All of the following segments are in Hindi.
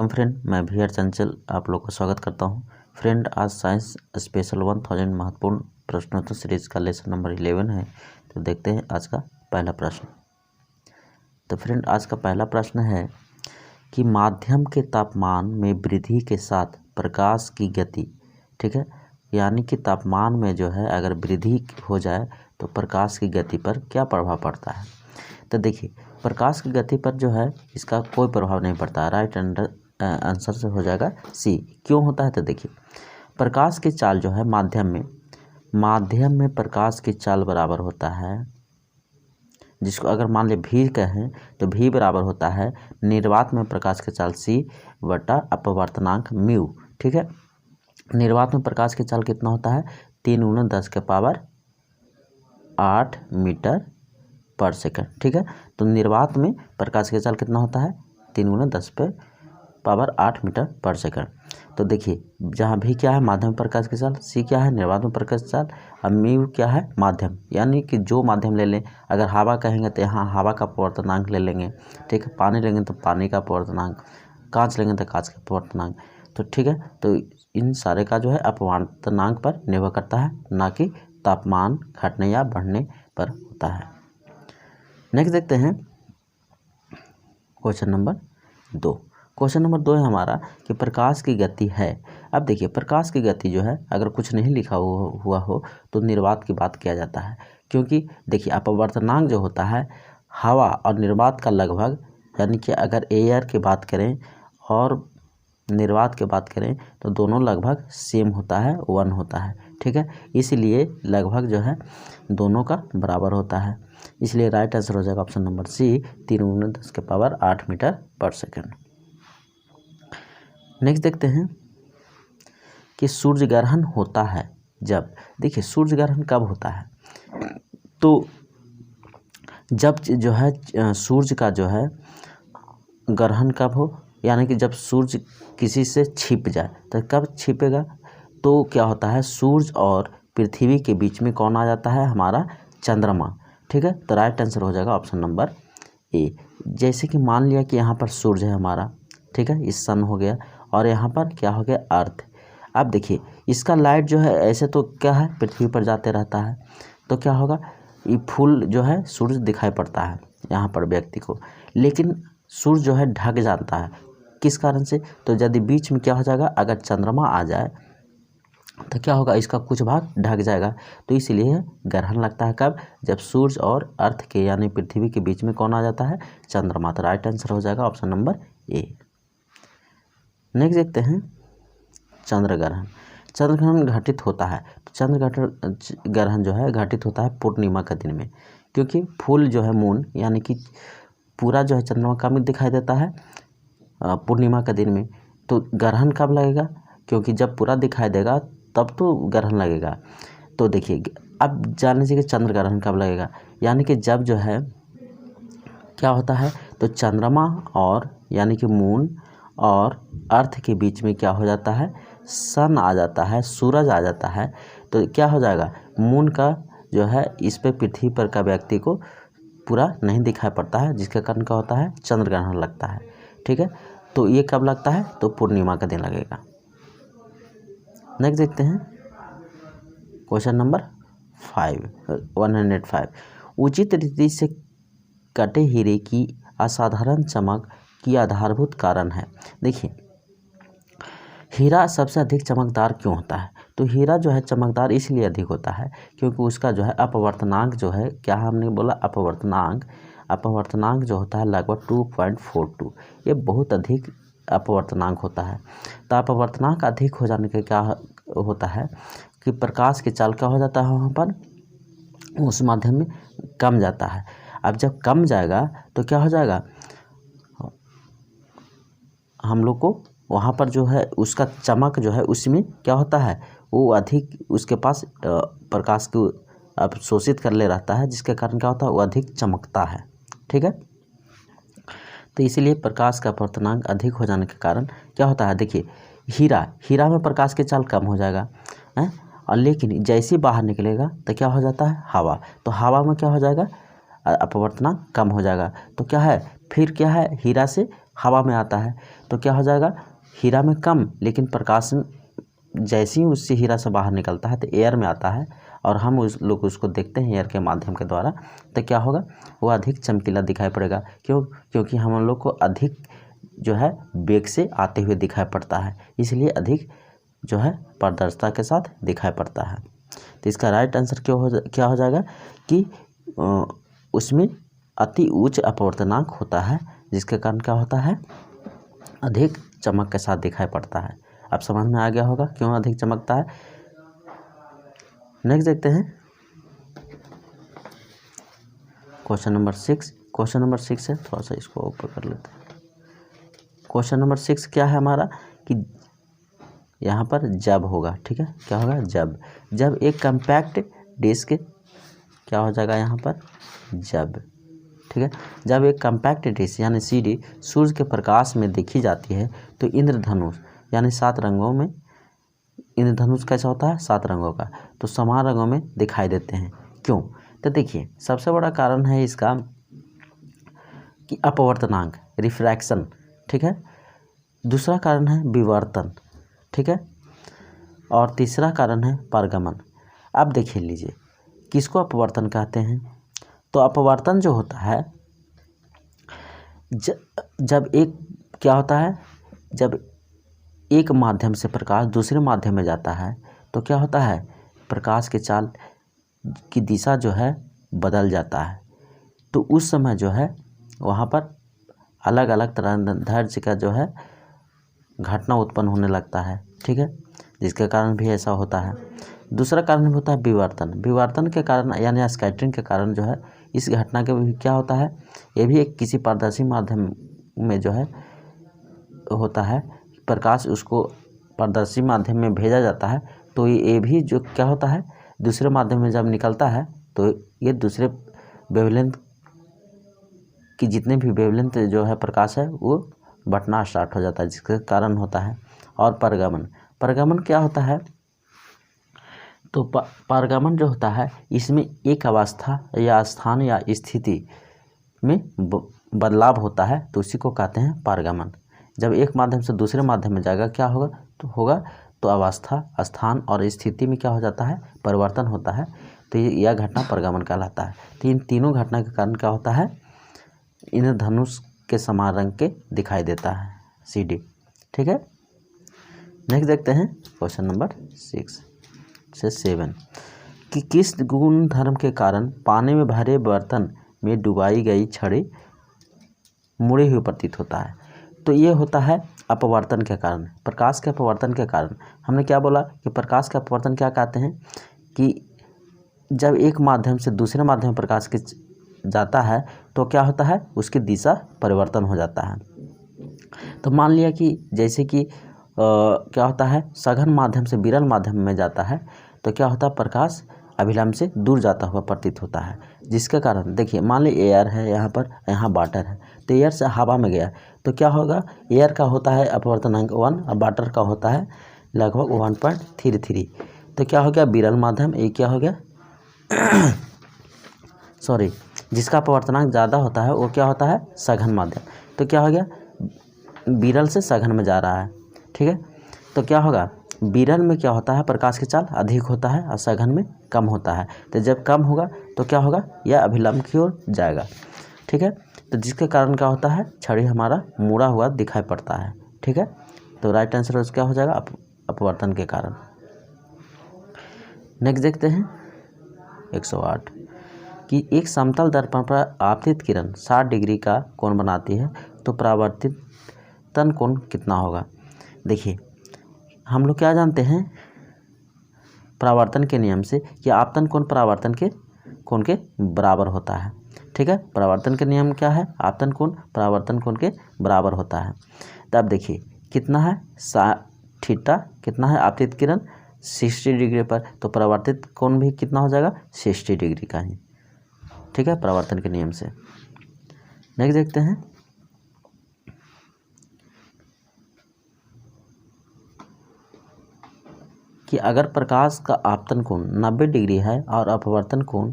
फ्रेंड, मैं भी चंचल आप लोग का स्वागत करता हूं। फ्रेंड, आज साइंस स्पेशल 1000 महत्वपूर्ण प्रश्नोत्तर सीरीज का लेसन नंबर 11 है। तो देखते हैं आज का पहला प्रश्न। तो फ्रेंड, आज का पहला प्रश्न है कि माध्यम के तापमान में वृद्धि के साथ प्रकाश की गति, ठीक है, यानी कि तापमान में जो है अगर वृद्धि हो जाए तो प्रकाश की गति पर क्या प्रभाव पड़ता है। तो देखिए, प्रकाश की गति पर जो है इसका कोई प्रभाव नहीं पड़ता। राइट आंसर से हो जाएगा सी। क्यों होता है? तो देखिए, प्रकाश की चाल जो है माध्यम में प्रकाश की चाल बराबर होता है, जिसको अगर मान ले भी कहें तो भी बराबर होता है निर्वात में प्रकाश की चाल सी बटा अपवर्तनांक म्यू। ठीक है, निर्वात में प्रकाश की चाल कितना होता है? 3 × 10⁸ मीटर पर सेकंड। ठीक है, तो निर्वात में प्रकाश की चाल कितना होता है? 3 × 10⁸ मीटर पर सेकंड। तो देखिए, जहाँ भी क्या है माध्यम प्रकाश की चाल, सी क्या है निर्वात में प्रकाश की चाल, और म्यू क्या है माध्यम, यानी कि जो माध्यम ले लें। अगर हवा कहेंगे तो यहाँ हवा का अपवर्तनांक ले लेंगे। ठीक है, पानी लेंगे तो पानी का अपवर्तनांक, कांच लेंगे तो कांच का अपवर्तनांक। तो ठीक है, तो इन सारे का जो है अपवर्तनांक पर निर्भर करता है, ना कि तापमान घटने या बढ़ने पर होता है। नेक्स्ट देखते हैं क्वेश्चन नंबर 2। क्वेश्चन नंबर 2 है हमारा कि प्रकाश की गति है। अब देखिए, प्रकाश की गति जो है अगर कुछ नहीं लिखा हुआ हो तो निर्वात की बात किया जाता है, क्योंकि देखिए अपवर्तनांक जो होता है हवा और निर्वात का लगभग, यानी कि अगर एयर की बात करें और निर्वात की बात करें तो दोनों लगभग सेम होता है, 1 होता है। ठीक है, इसलिए लगभग जो है दोनों का बराबर होता है, इसलिए राइट आंसर हो जाएगा ऑप्शन नंबर सी 3 × 10⁸ मीटर पर सेकंड। नेक्स्ट देखते हैं कि सूर्य ग्रहण होता है जब, देखिए सूर्य ग्रहण कब होता है? तो जब जो है सूर्य का जो है ग्रहण कब हो, यानी कि जब सूर्य किसी से छिप जाए। तो कब छिपेगा? तो क्या होता है, सूर्य और पृथ्वी के बीच में कौन आ जाता है? हमारा चंद्रमा। ठीक है, तो राइट आंसर हो जाएगा ऑप्शन नंबर ए। जैसे कि मान लिया कि यहाँ पर सूर्य है हमारा, ठीक है, इस सन हो गया, और यहाँ पर क्या हो गया? अर्थ। अब देखिए, इसका लाइट जो है ऐसे तो क्या है पृथ्वी पर जाते रहता है, तो क्या होगा, ये फुल जो है सूर्य दिखाई पड़ता है यहाँ पर व्यक्ति को, लेकिन सूर्य जो है ढक जाता है। किस कारण से? तो यदि बीच में क्या हो जाएगा, अगर चंद्रमा आ जाए तो क्या होगा, इसका कुछ भाग ढक जाएगा। तो इसलिए ग्रहण लगता है कब? जब सूर्य और अर्थ के यानी पृथ्वी के बीच में कौन आ जाता है? चंद्रमा। तो राइट आंसर हो जाएगा ऑप्शन नंबर ए। नेक्स्ट देखते हैं चंद्रग्रहण। चंद्रग्रहण घटित होता है, तो चंद्र ग्रहण जो है घटित होता है पूर्णिमा के दिन में, क्योंकि फुल जो है मून, यानी कि पूरा जो है चंद्रमा कब दिखाई देता है? पूर्णिमा के दिन में। तो ग्रहण कब लगेगा? क्योंकि जब पूरा दिखाई देगा तब तो ग्रहण लगेगा। तो देखिए, अब जान लीजिए कि चंद्र ग्रहण कब लगेगा, यानी कि जब जो है क्या होता है, तो चंद्रमा और यानी कि मून और अर्थ के बीच में क्या हो जाता है? सन आ जाता है, सूरज आ जाता है। तो क्या हो जाएगा, मून का जो है इस पे पृथ्वी पर का व्यक्ति को पूरा नहीं दिखाई पड़ता है, जिसके कारण क्या होता है? चंद्र ग्रहण लगता है। ठीक है, तो ये कब लगता है? तो पूर्णिमा का दिन लगेगा। नेक्स्ट देखते हैं क्वेश्चन नंबर 105। उचित रीति से कटे हीरे की असाधारण चमक की आधारभूत कारण है। देखिए, हीरा सबसे अधिक चमकदार क्यों होता है? तो हीरा जो है चमकदार इसलिए अधिक होता है क्योंकि उसका जो है अपवर्तनांक जो है, क्या हमने बोला अपवर्तनांक जो होता है लगभग 2.42, ये बहुत अधिक अपवर्तनांक होता है। तो अपवर्तनांक अधिक हो जाने के क्या होता है कि प्रकाश की चाल क्या हो जाता है, वहाँ पर उस माध्यम में कम जाता है। अब जब कम जाएगा तो क्या हो जाएगा, हम लोग को वहाँ पर जो है उसका चमक जो है उसमें क्या होता है, वो अधिक उसके पास प्रकाश को अवशोषित कर ले रहता है, जिसके कारण क्या होता है, वो अधिक चमकता है। ठीक है, तो इसीलिए प्रकाश का अपवर्तनांक अधिक हो जाने के कारण क्या होता है, देखिए हीरा में प्रकाश की चाल कम हो जाएगा है, और लेकिन जैसे बाहर निकलेगा तो क्या हो जाता है, हवा। तो हवा में क्या हो जाएगा, अपवर्तनांक कम हो जाएगा। तो क्या है, फिर क्या है, हीरा से हवा में आता है तो क्या हो जाएगा, हीरा में कम, लेकिन प्रकाश जैसे ही उससे हीरा से बाहर निकलता है तो एयर में आता है और हम उस लोग उसको देखते हैं एयर के माध्यम के द्वारा, तो क्या होगा, वो अधिक चमकीला दिखाई पड़ेगा। क्योंकि हम लोग को अधिक जो है वेग से आते हुए दिखाई पड़ता है, इसलिए अधिक जो है पारदर्शिता के साथ दिखाई पड़ता है। तो इसका राइट आंसर क्या हो जाएगा कि उसमें अति उच्च अपवर्तनांक होता है, जिसके कारण क्या होता है, अधिक चमक के साथ दिखाई पड़ता है। अब समझ में आ गया होगा क्यों अधिक चमकता है। नेक्स्ट देखते हैं क्वेश्चन नंबर 6। क्वेश्चन नंबर 6 है, थोड़ा सा इसको ऊपर कर लेते हैं। क्वेश्चन नंबर 6 क्या है हमारा कि यहाँ पर जब होगा, ठीक है, क्या होगा, जब एक कम्पैक्ट डिस्क क्या हो जाएगा यहाँ पर, जब, ठीक है, जब एक कम्पैक्ट डिस्क यानी CD सूर्य के प्रकाश में देखी जाती है तो इंद्रधनुष यानी 7 रंगों में, इंद्रधनुष कैसा होता है, 7 रंगों का, तो समान रंगों में दिखाई देते हैं। क्यों, तो देखिए सबसे बड़ा कारण है इसका कि अपवर्तनांक, रिफ्रैक्शन, ठीक है, दूसरा कारण है विवर्तन, ठीक है, और तीसरा कारण है पारगमन। अब देखिए लीजिए किसको अपवर्तन कहते हैं, तो अपवर्तन जो होता है जब एक क्या होता है, जब एक माध्यम से प्रकाश दूसरे माध्यम में जाता है तो क्या होता है, प्रकाश के चाल की दिशा जो है बदल जाता है, तो उस समय जो है वहाँ पर अलग अलग तरंगदैर्ध्य का जो है घटना उत्पन्न होने लगता है, ठीक है, जिसके कारण भी ऐसा होता है। दूसरा कारण भी होता है विवर्तन के कारण यानी स्कैटरिंग के कारण जो है इस घटना के भी क्या होता है, ये भी एक किसी पारदर्शी माध्यम में जो है होता है, प्रकाश उसको पारदर्शी माध्यम में भेजा जाता है, तो ये भी जो क्या होता है दूसरे माध्यम में जब निकलता है तो ये दूसरे वेवलेंथ की जितने भी वेवलेंथ जो है प्रकाश है वो बटना स्टार्ट हो जाता है, जिसके कारण होता है। और पारगमन क्या होता है, तो पारगमन जो होता है इसमें एक अवस्था या स्थान या स्थिति में बदलाव होता है, तो उसी को कहते हैं पारगमन। जब एक माध्यम से दूसरे माध्यम में जाएगा क्या होगा तो अवस्था, स्थान और स्थिति में क्या हो जाता है, परिवर्तन होता है, तो यह घटना पारगमन कहलाता है। तो इन तीनों घटना के कारण क्या होता है, इंद्रधनुष के समान रंग के दिखाई देता है CD, ठीक है। नेक्स्ट देखते हैं क्वेश्चन नंबर 6 से 7 कि किस गुण धर्म के कारण पानी में भरे बर्तन में डुबाई गई छड़ी मुड़ी हुई प्रतीत होता है, तो ये होता है अपवर्तन के कारण, प्रकाश के अपवर्तन के कारण। हमने क्या बोला कि प्रकाश का अपवर्तन क्या कहते हैं कि जब एक माध्यम से दूसरे माध्यम में प्रकाश के जाता है तो क्या होता है, उसकी दिशा परिवर्तन हो जाता है। तो मान लिया कि जैसे कि क्या होता है, सघन माध्यम से विरल माध्यम में जाता है तो क्या होता है, प्रकाश अभिलंब से दूर जाता हुआ प्रतीत होता है, जिसके कारण देखिए मान लीजिए एयर है यहाँ पर, यहाँ वाटर है, तो एयर से हवा में गया तो क्या होगा, एयर का होता है अपवर्तनांक 1 और वाटर का होता है लगभग 1.33, तो क्या हो गया विरल माध्यम, ये क्या हो गया सॉरी, जिसका अपवर्तनांक ज़्यादा होता है वो क्या होता है सघन माध्यम, तो क्या हो गया विरल से सघन में जा रहा है, ठीक है। तो क्या होगा, विरल में क्या होता है प्रकाश की चाल अधिक होता है और सघन में कम होता है, तो जब कम होगा तो क्या होगा, यह अभिलंब की ओर जाएगा, ठीक है। तो जिसके कारण क्या होता है, छड़ी हमारा मुड़ा हुआ दिखाई पड़ता है, ठीक है। तो राइट आंसर उसका क्या हो जाएगा, अपवर्तन के कारण। नेक्स्ट देखते हैं 108 कि एक समतल दर्पण पर आपतित किरण 60 डिग्री का कोण बनाती है तो परावर्तित तन कोण कितना होगा। देखिए हम लोग क्या जानते हैं परावर्तन के नियम से कि आपतन कोण परावर्तन के कोण के बराबर होता है, ठीक है। परावर्तन के नियम क्या है, आपतन कोण परावर्तन कोण के बराबर होता है। तब देखिए कितना है थीटा, कितना है आपतित किरण 60 डिग्री पर, तो परावर्तित कोण भी कितना हो जाएगा 60 डिग्री का ही, ठीक है, परावर्तन के नियम से। नेक्स्ट देखते हैं कि अगर प्रकाश का आपतन कोण 90 डिग्री है और अपवर्तन कोण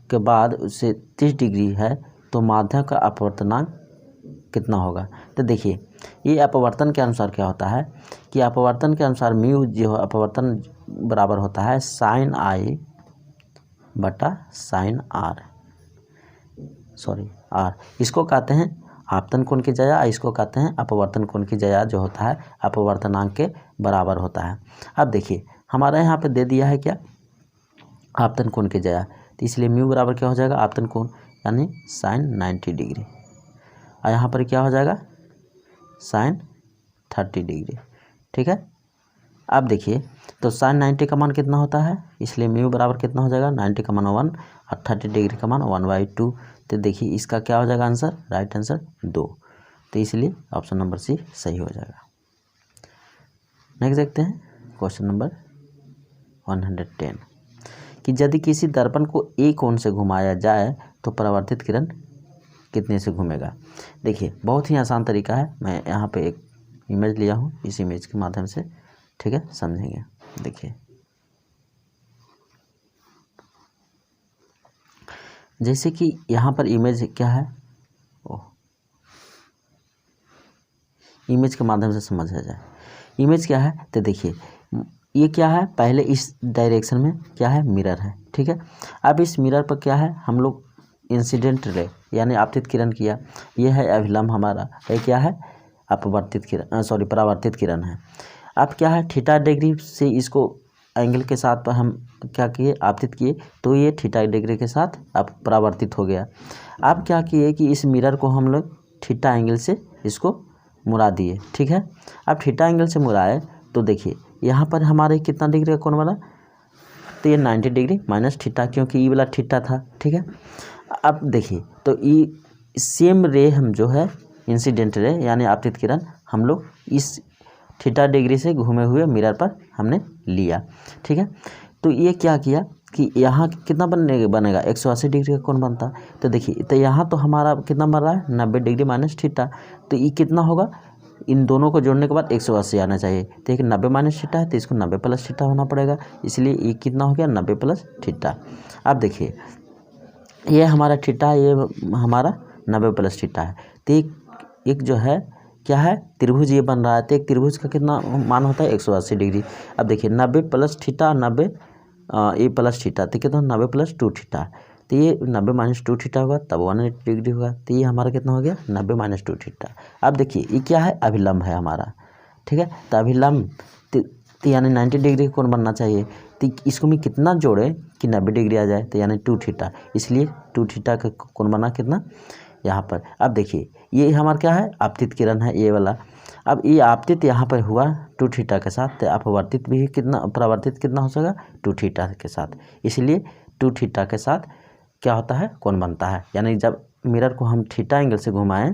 के बाद उससे 30 डिग्री है तो माध्यम का अपवर्तनांक कितना होगा। तो देखिए ये अपवर्तन के अनुसार क्या होता है कि अपवर्तन के अनुसार म्यू जो अपवर्तन बराबर होता है साइन आई बटा साइन आर, सॉरी आर। इसको कहते हैं आपतन कोण की जया, इसको कहते हैं अपवर्तन कोण की जया, जो होता है अपवर्तनांक के बराबर होता है। अब देखिए हमारा यहाँ पे दे दिया है क्या, आपतन कोण की जया, तो इसलिए म्यू बराबर क्या हो जाएगा आपतन कोण यानी साइन 90 डिग्री, और यहाँ पर क्या हो जाएगा साइन 30 डिग्री। ठीक है, अब देखिए तो साइन 90 का मान कितना होता है, इसलिए म्यू बराबर कितना हो जाएगा 90 का मान 1 और 30 डिग्री का मान 1/2। तो देखिए इसका क्या हो जाएगा आंसर, राइट आंसर 2। तो इसलिए ऑप्शन नंबर सी सही हो जाएगा। नेक्स्ट देखते हैं क्वेश्चन नंबर 110 कि यदि किसी दर्पण को ए कोण से घुमाया जाए तो परावर्तित किरण कितने से घूमेगा। देखिए बहुत ही आसान तरीका है, मैं यहाँ पे एक इमेज लिया हूँ, इस इमेज के माध्यम से ठीक है समझेंगे। देखिए जैसे कि यहाँ पर इमेज क्या है, इमेज के माध्यम से समझा जाए। इमेज क्या है तो देखिए ये क्या है, पहले इस डायरेक्शन में क्या है मिरर है। ठीक है, अब इस मिरर पर क्या है हम लोग इंसिडेंट रे यानी आपतित किरण किया, ये है अभिलंब हमारा, ये क्या है अपवर्तित किरण, सॉरी परावर्तित किरण है। अब क्या है थीटा डिग्री से इसको एंगल के साथ पर हम क्या किए आपतित किए, तो ये थीटा डिग्री के साथ अब परावर्तित हो गया। अब क्या किए कि इस मिरर को हम लोग थीटा एंगल से इसको मुड़ा दिए। ठीक है, अब थीटा एंगल से मुड़ाए तो देखिए यहाँ पर हमारे कितना डिग्री का कोण बना, तो ये 90 डिग्री माइनस थीटा, क्योंकि ई वाला थीटा था। ठीक है, अब देखिए तो ई सेम रे हम जो है इंसिडेंट रे यानी आपतित किरण हम लोग इस थीटा डिग्री से घूमे हुए मिरर पर हमने लिया। ठीक है, तो ये क्या किया कि यहाँ कितना बनेगा 180 डिग्री का कोण बनता। तो देखिए तो यहाँ तो हमारा कितना बन रहा है 90 डिग्री माइनस थीटा, तो ये कितना होगा, इन दोनों को जोड़ने के बाद 180 आना चाहिए। तो एक 90 माइनस थीटा है तो इसको 90 प्लस थीटा होना पड़ेगा, इसलिए ये कितना हो गया 90 प्लस थीटा। अब देखिए ये हमारा थीटा, ये हमारा 90 प्लस थीटा है, तो एक जो है क्या है त्रिभुज ये बन रहा है। तो एक त्रिभुज का कितना मान होता है 180 डिग्री। अब देखिए 90 प्लस थीटा 90 ए प्लस थीटा, तो कितना 90 प्लस 2 थीटा, तो ये 90 माइनस 2 थीटा होगा तब 180 डिग्री होगा। तो ये हमारा कितना हो गया 90 माइनस 2 थीटा। अब देखिए ये क्या है अभिलंब है हमारा। ठीक है, तो अभिलंब तो यानी 90 डिग्री का कोण बनना चाहिए, तो इसको मैं कितना जोड़े कि 90 डिग्री आ जाए, तो यानी 2 थीटा, इसलिए 2 थीटा का कोण बना कितना यहाँ पर। अब देखिए ये हमारा क्या है आपतित किरण है ये वाला। अब ये आपतित यहाँ पर हुआ 2 थीटा के साथ, तो अपवर्तित भी कितना परावर्तित कितना हो सकेगा 2 थीटा के साथ, इसलिए 2 थीटा के साथ क्या होता है कोण बनता है। यानी जब मिरर को हम थीटा एंगल से घुमाएं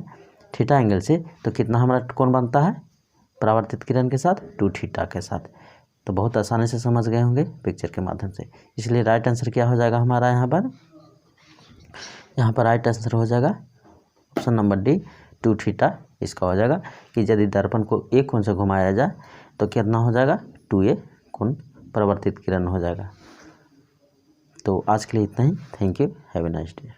थीटा एंगल से, तो कितना हमारा कोण बनता है परावर्तित किरण के साथ 2 थीटा के साथ। तो बहुत आसानी से समझ गए होंगे पिक्चर के माध्यम से, इसलिए राइट आंसर क्या हो जाएगा हमारा यहाँ पर राइट आंसर हो जाएगा ऑप्शन नंबर डी 2 थीटा। इसका हो जाएगा कि यदि दर्पण को ए कोण से घुमाया जाए तो कितना हो जाएगा 2a कोण परावर्तित किरण हो जाएगा। तो आज के लिए इतना ही, thank you, have a nice day.